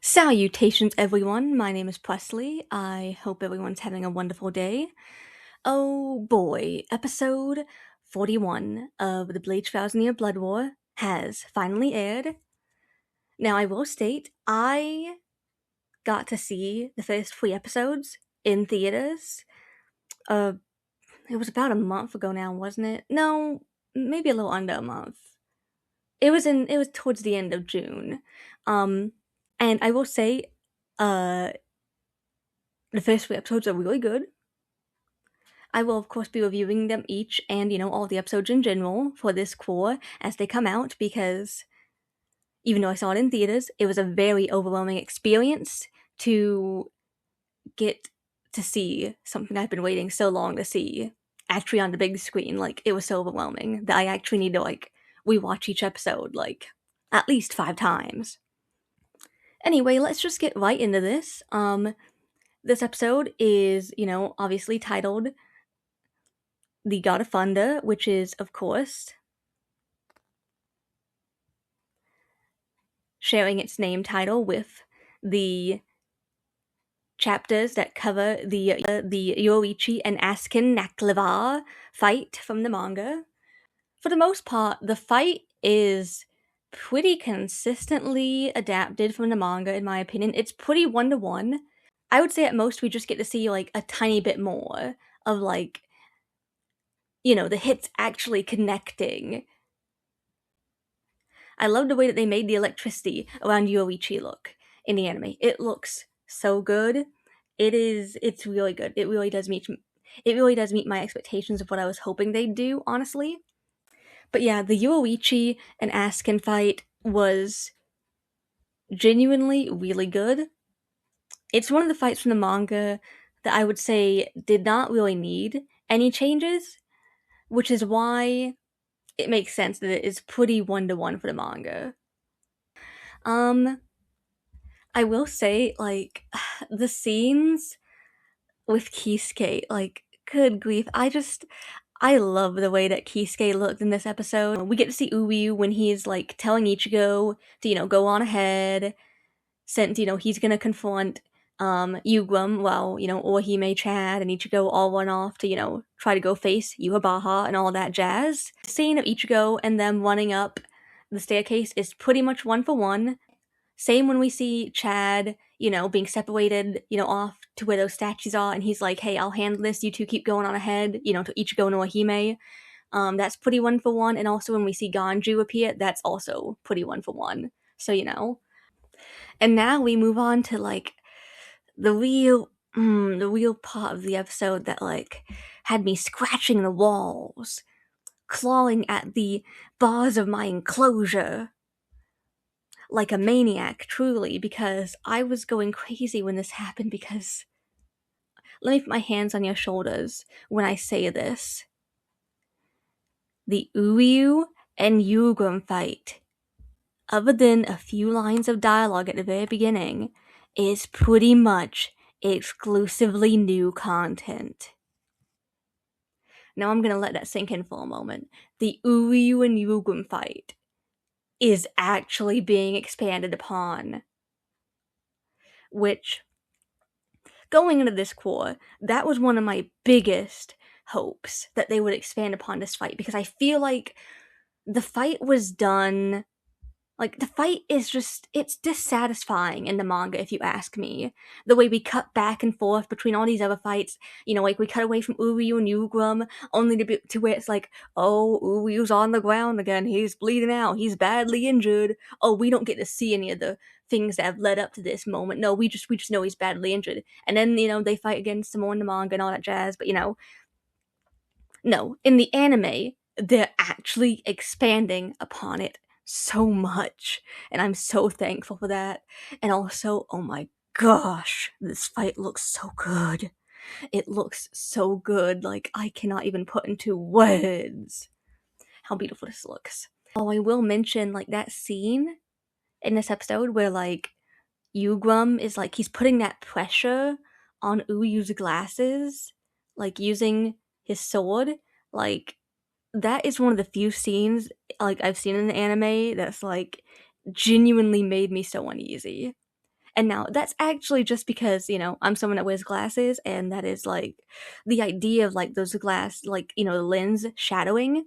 Salutations, everyone. My name is Presley. I hope everyone's having a wonderful day. Oh boy, episode 41 of the Bleach Thousand Year Blood War has finally aired. Now, I will state, I got to see the first 3 episodes in theaters. Uh, it was about a month ago now, wasn't it? No, maybe a little under a month. It was towards the end of June. And I will say, uh, the first 3 episodes are really good. I will, of course, be reviewing them each and, all the episodes in general for this core as they come out because even though I saw it in theaters, it was a very overwhelming experience to get to see something I've been waiting so long to see actually on the big screen. Like, it was so overwhelming that I actually need to, rewatch each episode, at least 5 times. Anyway, let's just get right into this. This episode is, obviously titled The God of Thunder, which is, of course, sharing its name title with the chapters that cover the Yoichi and Asukin Naklevar fight from the manga. For the most part, the fight is pretty consistently adapted from the manga, in my opinion. It's pretty one-to-one. I would say at most we just get to see, a tiny bit more of, the hits actually connecting. I love the way that they made the electricity around Yoichi look in the anime. It looks so good. It's really good. It really does meet my expectations of what I was hoping they'd do, honestly. But yeah, the Yoichi and Asukin fight was genuinely really good. It's one of the fights from the manga that I would say did not really need any changes, which is why it makes sense that it is pretty one-to-one for the manga. I will say, the scenes with Kisuke, good grief, I love the way that Kisuke looked in this episode. We get to see Uyu when he's, telling Ichigo to, go on ahead, since, he's gonna confront, Yugrum while, Orihime, Chad, and Ichigo all run off to, try to go face Yuhabaha and all that jazz. The scene of Ichigo and them running up the staircase is pretty much one-for-one. Same when we see Chad, being separated, off to where those statues are, and he's like, hey, I'll handle this, you two keep going on ahead, to Ichigo and Orihime. That's pretty one-for-one, and also when we see Ganju appear, that's also pretty one-for-one. So, And now we move on to, the real part of the episode that, had me scratching the walls, clawing at the bars of my enclosure like a maniac, truly, because I was going crazy when this happened. Because let me put my hands on your shoulders when I say this. The Uyu and Yugrum fight, other than a few lines of dialogue at the very beginning, is pretty much exclusively new content. Now I'm gonna let that sink in for a moment. The Uyu and Yugrum fight is actually being expanded upon, which, going into this core, that was one of my biggest hopes, that they would expand upon this fight, because I feel like the fight was done. The fight is just, it's dissatisfying in the manga, if you ask me. The way we cut back and forth between all these other fights, we cut away from Uryu and Yugrum, only to where it's like, oh, Uryu's on the ground again, he's bleeding out, he's badly injured. Oh, we don't get to see any of the things that have led up to this moment. No, we just know he's badly injured. And then, they fight against some more in the manga and all that jazz, but, no, in the anime, they're actually expanding upon it so much, and I'm so thankful for that. And also, oh my gosh, this fight looks so good. It looks so good, I cannot even put into words how beautiful this looks. Oh, I will mention, that scene in this episode where, Yugrum is, he's putting that pressure on Uyu's glasses, using his sword, that is one of the few scenes, I've seen in the anime that's, genuinely made me so uneasy. And now that's actually just because, I'm someone that wears glasses, and that is like the idea of like those glass, like, the lens shadowing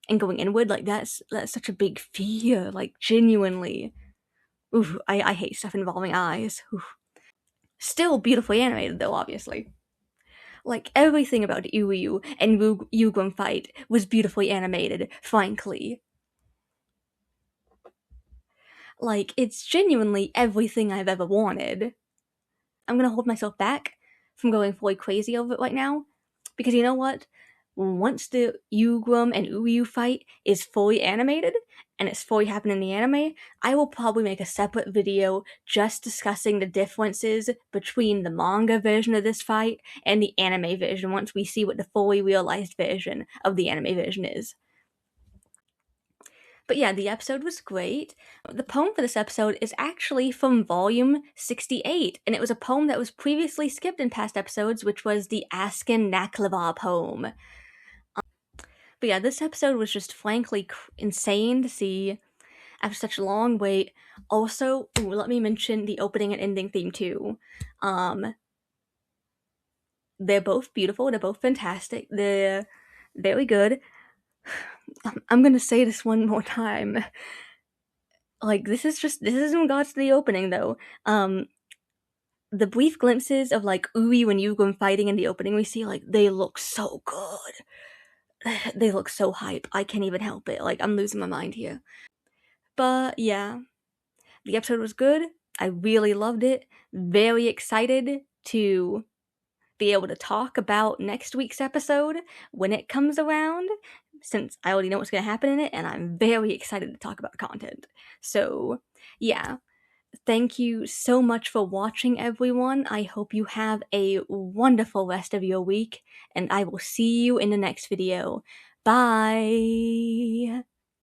and going inward, like that's such a big fear, like genuinely. Ooh, I hate stuff involving eyes. Ooh. Still beautifully animated though, obviously. Like everything about Uyu and Yugun fight was beautifully animated, frankly. Like, it's genuinely everything I've ever wanted. I'm gonna hold myself back from going fully crazy over it right now, because you know what? Once the Yugrum and Uyu fight is fully animated, and it's fully happening in the anime, I will probably make a separate video just discussing the differences between the manga version of this fight and the anime version once we see what the fully realized version of the anime version is. But yeah, the episode was great. The poem for this episode is actually from volume 68, and it was a poem that was previously skipped in past episodes, which was the Askin Naklava poem. But yeah, this episode was just frankly insane to see after such a long wait. Also, let me mention the opening and ending theme too. They're both beautiful, they're both fantastic, they're very good. I'm gonna say this one more time. Like, this is in regards to the opening though. The brief glimpses of like Uri and Yugun fighting in the opening we see, like, they look so good. They look so hype. I can't even help it. Like, I'm losing my mind here. But yeah, the episode was good. I really loved it. Very excited to be able to talk about next week's episode when it comes around, since I already know what's going to happen in it, and I'm very excited to talk about content. So, yeah. Thank you so much for watching, everyone. I hope you have a wonderful rest of your week, and I will see you in the next video. Bye!